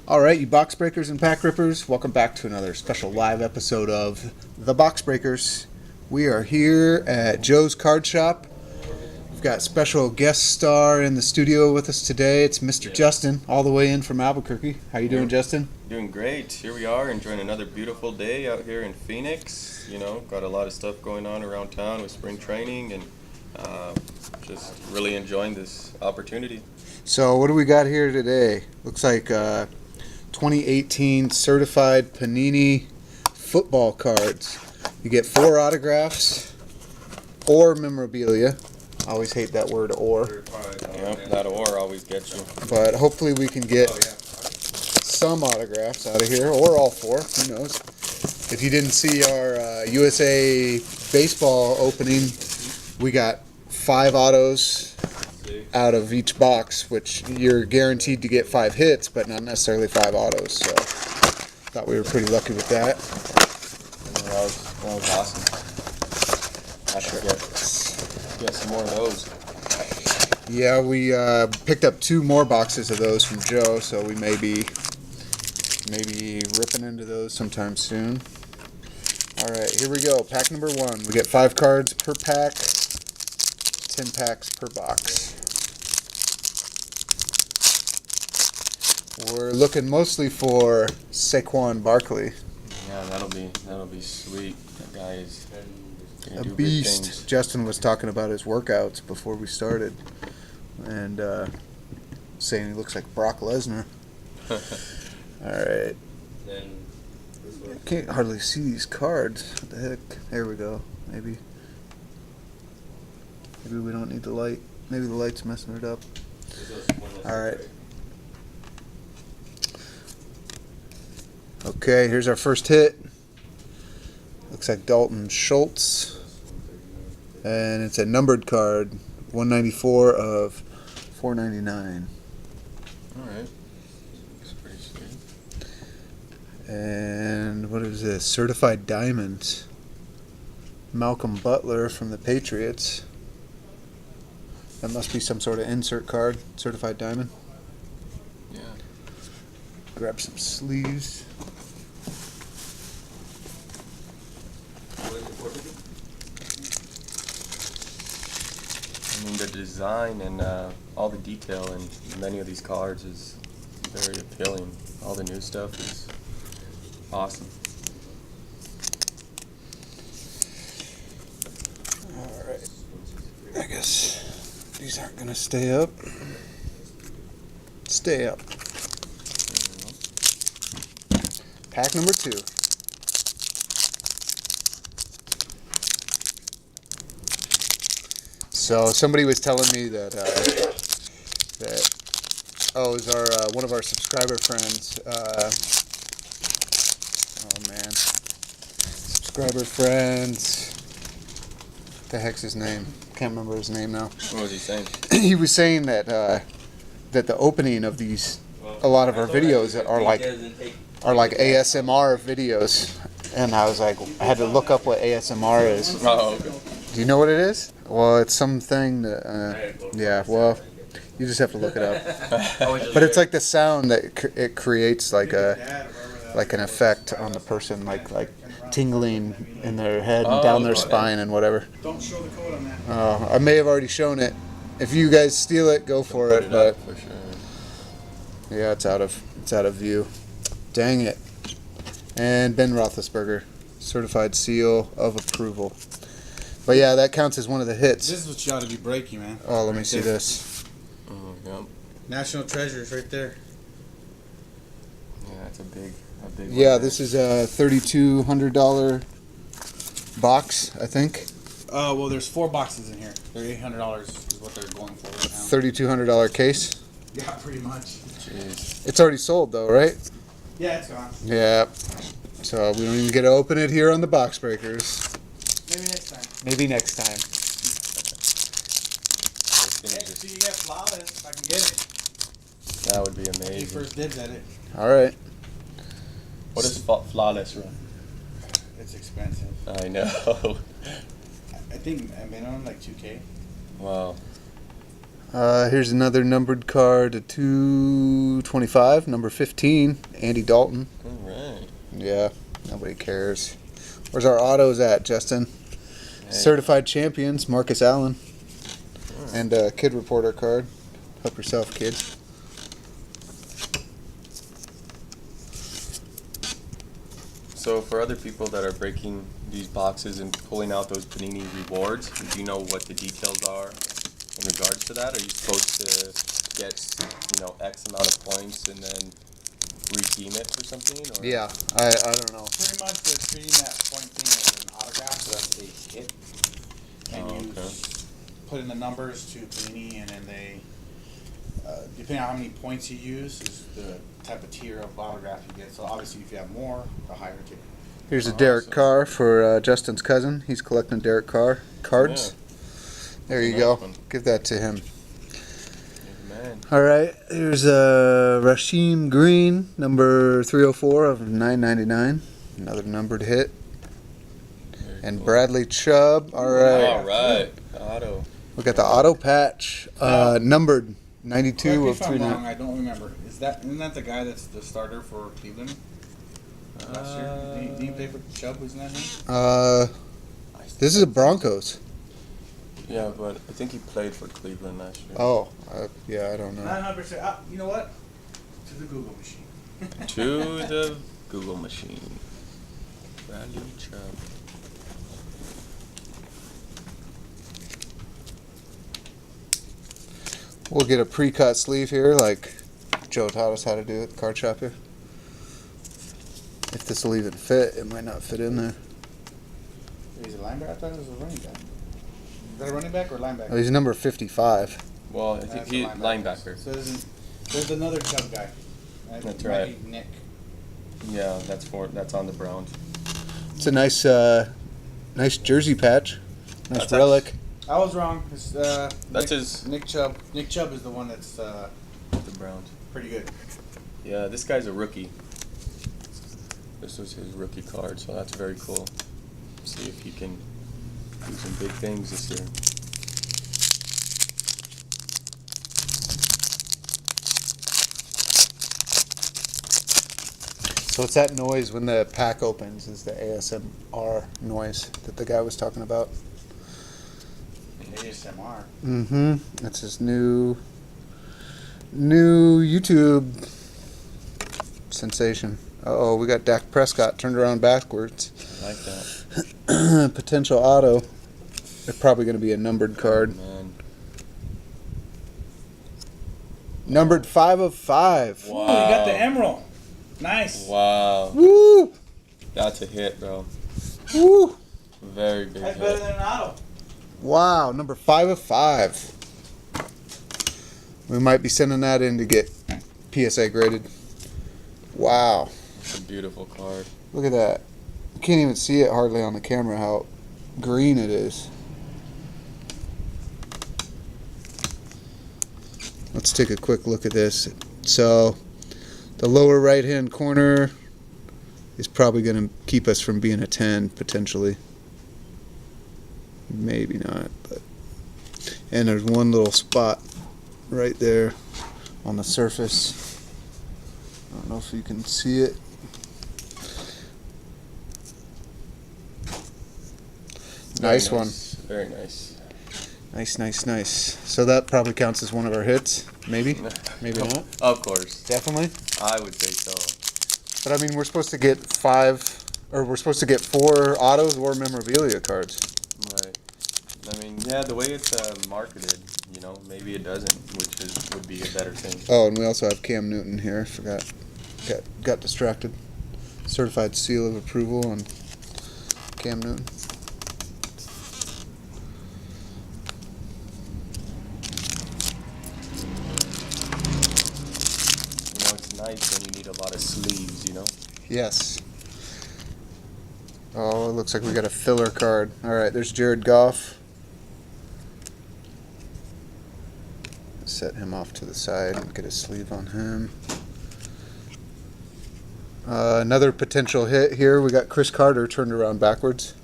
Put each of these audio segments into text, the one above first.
All right, you box breakers and pack rippers, welcome back to another special live episode of The Box Breakers. We are here at Joe's Card Shop. We've got special guest star in the studio with us today. It's Mr. Justin, all the way in from Albuquerque. How you doing, Justin? Doing great. Here we are enjoying another beautiful day out here in Phoenix. You know, got a lot of stuff going on around town with spring training and just really enjoying this opportunity. So what do we got here today? Looks like 2018 certified Panini football cards. You get 4 autographs or memorabilia. I always hate that word or. Yep, that or always gets you. But hopefully we can get some autographs out of here, or all 4. Who knows? If you didn't see our USA baseball opening, we got 5 autos out of each box, which you're guaranteed to get 5 hits, but not necessarily 5 autos. So thought we were pretty lucky with that. That was awesome. I should get some more of those. Yeah, we picked up 2 more boxes of those from Joe, so we may be ripping into those sometime soon. All right, here we go. Pack number 1. We get 5 cards per pack, 10 packs per box. We're looking mostly for Saquon Barkley. Yeah, that'll be sweet. That guy is A beast. Justin was talking about his workouts before we started, and saying he looks like Brock Lesnar. All right. I can't hardly see these cards. What the heck? There we go. Maybe we don't need the light. Maybe the light's messing it up. All right. Okay, here's our first hit. Looks like Dalton Schultz. And it's a numbered card, 194 of 499. Alright. Looks pretty sweet. And what is this? Certified Diamond. Malcolm Butler from the Patriots. That must be some sort of insert card. Certified Diamond. Yeah. Grab some sleeves. I mean, the design and all the detail in many of these cards is very appealing. All the new stuff is awesome. Alright. I guess these aren't going to stay up. Stay up. Pack number 2. So somebody was telling me that it was our one of our subscriber friends. Subscriber friends. What the heck's his name? Can't remember his name now. What was he saying? He was saying that that the opening of these, a lot of our videos are like ASMR videos, and I was like, I had to look up what ASMR is. Oh, okay. Do you know what it is? Well, it's something that, yeah, well, you just have to look it up. But it's like the sound that it creates, like an effect on the person, like tingling in their head and down their spine and whatever. Don't show the code on that. I may have already shown it. If you guys steal it, go for it. But For sure. yeah, it's out of view. Dang it. And Ben Roethlisberger, certified seal of approval. But yeah, that counts as one of the hits. This is what you ought to be breaking, man. Oh, let me see this. Yep. National treasures right there. Yeah, it's a big one. Yeah, this is a $3,200 box, I think. Well, there's 4 boxes in here. They're $800 is what they're going for right now. $3,200 case. Yeah, pretty much. Jeez. It's already sold though, right? Yeah, it's gone. Yeah. So we don't even get to open it here on the Box Breakers. Maybe next time. Maybe next time. See, you get flawless if I can get it. That would be You amazing. first dibs at it. All right. What is flawless run? It's expensive. I know. I think a minimum like $2K. Wow. Here's another numbered card to 225, number 15, Andy Dalton. All right. Yeah, nobody cares. Where's our autos at, Justin? Hey. Certified champions, Marcus Allen. And a kid reporter card. Help yourself, kid. So for other people that are breaking these boxes and pulling out those Panini rewards, do you know what the details are in regards to that? Are you supposed to get, X amount of points and then redeem it for something? Or? Yeah, I don't know. Pretty much they're treating that point thing as an autograph, so that's a hit. And you put in the numbers to Panini, and then they, depending on how many points you use, is the type of tier of autograph you get. So obviously, if you have more, the higher tier. Here's a Derek Carr for Justin's cousin. He's collecting Derek Carr cards. Yeah. There you Nice go. one. Give that to him. Man. All right. Here's Rasheem Green, number 304 of 999. Another numbered hit. Very And cool. Bradley Chubb. All right. All right. Auto. We got the auto patch, numbered 92 Correct me of if I'm 39. wrong, I don't remember. Isn't that the guy that's the starter for Cleveland last year? Did he play for Chubb? Wasn't that him? This is a Broncos. Yeah, but I think he played for Cleveland last year. Oh, yeah, I don't know. 900%. You know what? To the Google machine. To the Google machine. Bradley Chubb. We'll get a pre-cut sleeve here, like Joe taught us how to do at the card shop here. If this will even fit, it might not fit in there. He's a linebacker? I thought it was a running back. Is that a running back or linebacker? Oh, he's number 55. Well, I think That's a he's linebacker. So there's another Chubb guy. That's Might right. be Nick. Yeah, that's on the Browns. It's a nice jersey patch. Nice That's relic. I was wrong. It's, That's his Nick Chubb. Nick Chubb is the one that's the Browns. pretty good. Yeah, this guy's a rookie. This was his rookie card, so that's very cool. See if he can do some big things this year. So it's that noise when the pack opens is the ASMR noise that the guy was talking about. ASMR. Mm-hmm. That's his new YouTube sensation. Uh-oh, we got Dak Prescott turned around backwards. I like that. Potential auto. They're probably going to be a numbered card. Man. Numbered 5 of 5. Wow. Ooh, you got the emerald. Nice. Wow. Woo! That's a hit, bro. Woo! Very big That's hit. better than an auto. Wow, number 5 of 5. We might be sending that in to get PSA graded. Wow. It's a beautiful card. Look at that. You can't even see it hardly on the camera how green it is. Let's take a quick look at this. So, the lower right hand corner is probably going to keep us from being a 10 potentially. Maybe not, but and there's one little spot right there on the surface. I don't know if you can see it. Nice one. Very nice. Nice. So that probably counts as one of our hits. Maybe. Maybe not. Of course. Definitely. I would say so. But I mean, we're supposed to get 4 autos or memorabilia cards. Right. I mean, yeah, the way it's marketed, maybe it doesn't, which would be a better thing. Oh, and we also have Cam Newton here. Forgot. Got distracted. Certified seal of approval on Cam Newton. It's nice when you need a lot of sleeves, Yes. Oh, it looks like we got a filler card. All right, there's Jared Goff. Set him off to the side and get a sleeve on him. Another potential hit here. We got Chris Carter turned around backwards.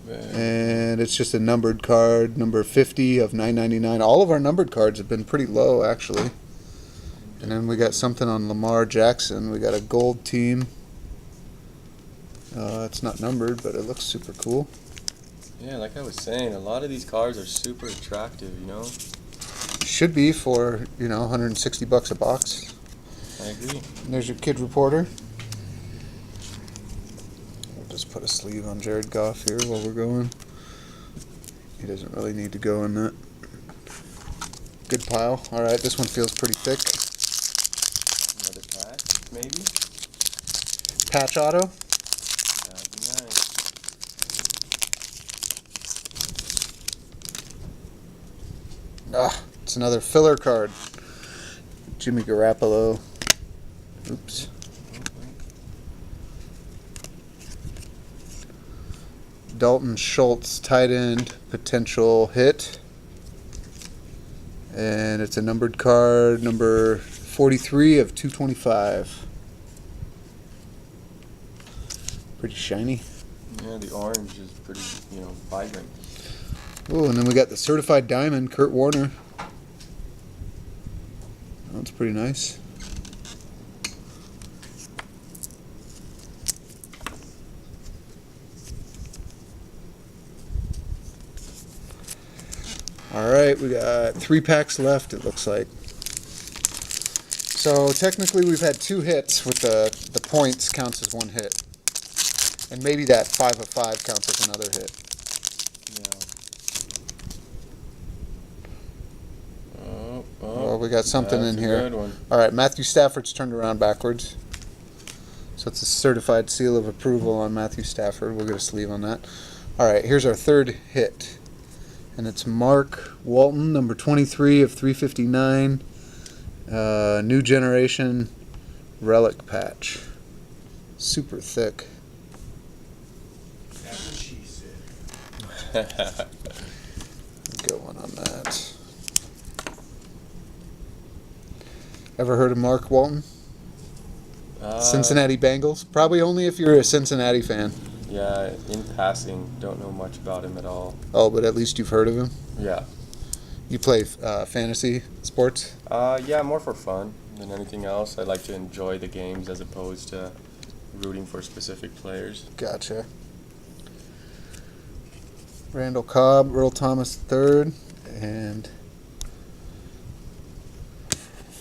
And and it's just a numbered card, number 50 of 9.99. All of our numbered cards have been pretty low, actually. And then we got something on Lamar Jackson. We got a gold team. It's not numbered, but it looks super cool. Yeah, like I was saying, a lot of these cards are super attractive, you know? Should be for, you know, $160 a box. I agree. And there's your kid reporter. We'll just put a sleeve on Jared Goff here while we're going. He doesn't really need to go in that. Good pile. Alright, this one feels pretty thick. Another patch, maybe? Patch auto. That'd be nice. It's another filler card. Jimmy Garoppolo. Oops. Dalton Schultz, tight end, potential hit. And it's a numbered card, number 43 of 225. Pretty shiny. Yeah, the orange is pretty, you know, vibrant. Oh, and then we got the certified diamond, Kurt Warner. That's pretty nice. All right, we got 3 packs left, it looks like. So technically we've had 2 hits with the points counts as 1 hit. And maybe that 5 of 5 counts as another hit. Yeah. Well, we got something in here. Good one. All right, Matthew Stafford's turned around backwards. So it's a certified seal of approval on Matthew Stafford. We'll get a sleeve on that. All right, here's our 3rd hit. And it's Mark Walton, number 23 of 359. New generation relic patch. Super thick. That's what she said. Good one on that. Ever heard of Mark Walton? Cincinnati Bengals? Probably only if you're a Cincinnati fan. Yeah, in passing, don't know much about him at all. Oh, but at least you've heard of him? Yeah. You play fantasy sports? Yeah, more for fun than anything else. I like to enjoy the games as opposed to rooting for specific players. Gotcha. Randall Cobb, Earl Thomas III, and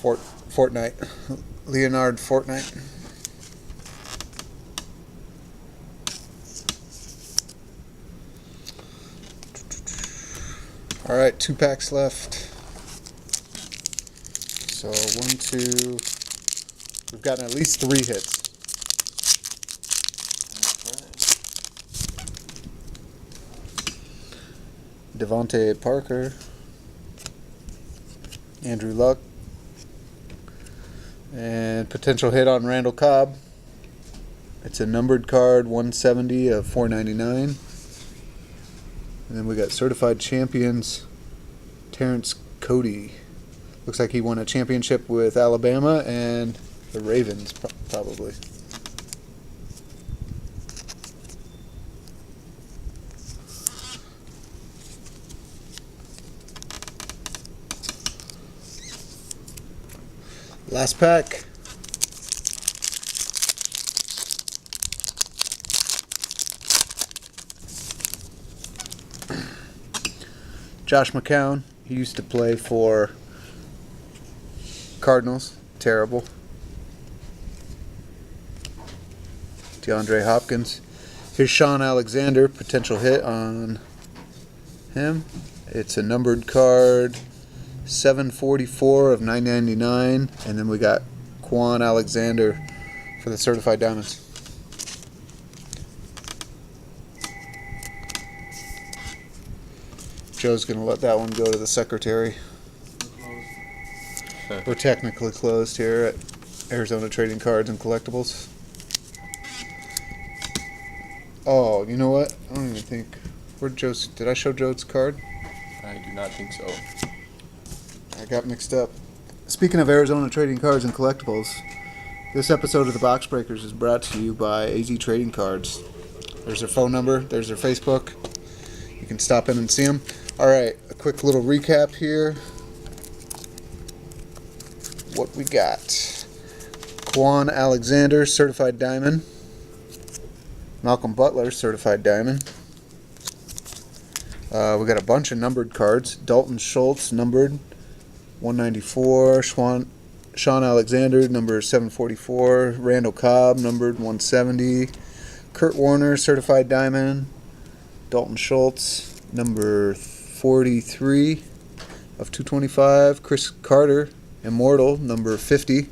Fortnite. Leonard Fortnite. All right, 2 packs left. So 1, 2. We've gotten at least 3 hits. Devontae Parker, Andrew Luck, and potential hit on Randall Cobb. It's a numbered card, 170 of 499. And then we got certified champions, Terrence Cody. Looks like he won a championship with Alabama and the Ravens, probably. Last pack. Josh McCown. He used to play for Cardinals. Terrible. DeAndre Hopkins. Here's Sean Alexander. Potential hit on him. It's a numbered card. 744 of 999. And then we got Quan Alexander for the certified diamonds. Joe's going to let that one go to the secretary. We're technically closed here at Arizona Trading Cards and Collectibles. Oh, you know what? I don't even think... Where'd Joe's... Did I show Joe's card? I do not think so. I got mixed up. Speaking of Arizona Trading Cards and Collectibles, this episode of the Box Breakers is brought to you by AZ Trading Cards. There's their phone number. There's their Facebook. You you can stop in and see them. All right, a quick little recap here. What we got: Quan Alexander, certified diamond. Malcolm Butler, certified diamond. We got a bunch of numbered cards. Dalton Schultz, numbered 194. Sean Alexander, number 744. Randall Cobb, numbered 170. Kurt Warner, certified diamond. Dalton Schultz, number 43 of 225. Chris Carter, Immortal, number 50.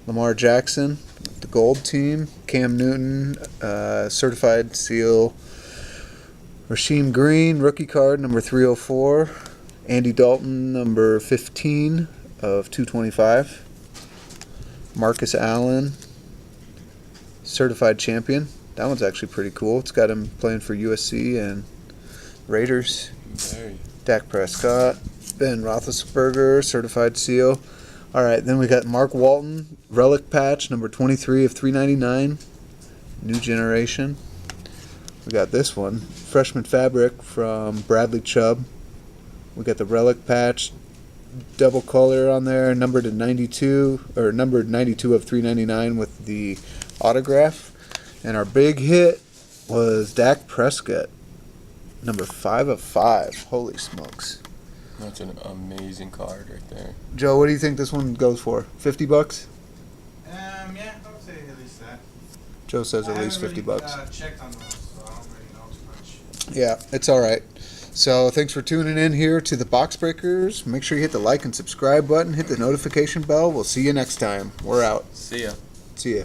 Lamar Jackson, the gold team. Cam Newton, certified seal. Rasheem Green, rookie card, number 304. Andy Dalton, number 15 of 225. Marcus Allen, certified champion. That one's actually pretty cool. It's got him playing for USC and Raiders. Very. Dak Prescott, Ben Roethlisberger, certified seal. All right, then we got Mark Walton, relic patch, number 23 of 399. New generation. We got this one, freshman fabric from Bradley Chubb. We got the relic patch, double color on there, numbered 92 of 399 with the autograph. And our big hit was Dak Prescott, number 5 of 5. Holy smokes! That's an amazing card right there. Joe, what do you think this one goes for? $50? Yeah, I would say at least that. Joe says at least $50. Checked on those, so I don't really know too much. Yeah, it's all right. So thanks for tuning in here to the Box Breakers. Make sure you hit the like and subscribe button. Hit the notification bell. We'll see you next time. We're out. See ya. See ya.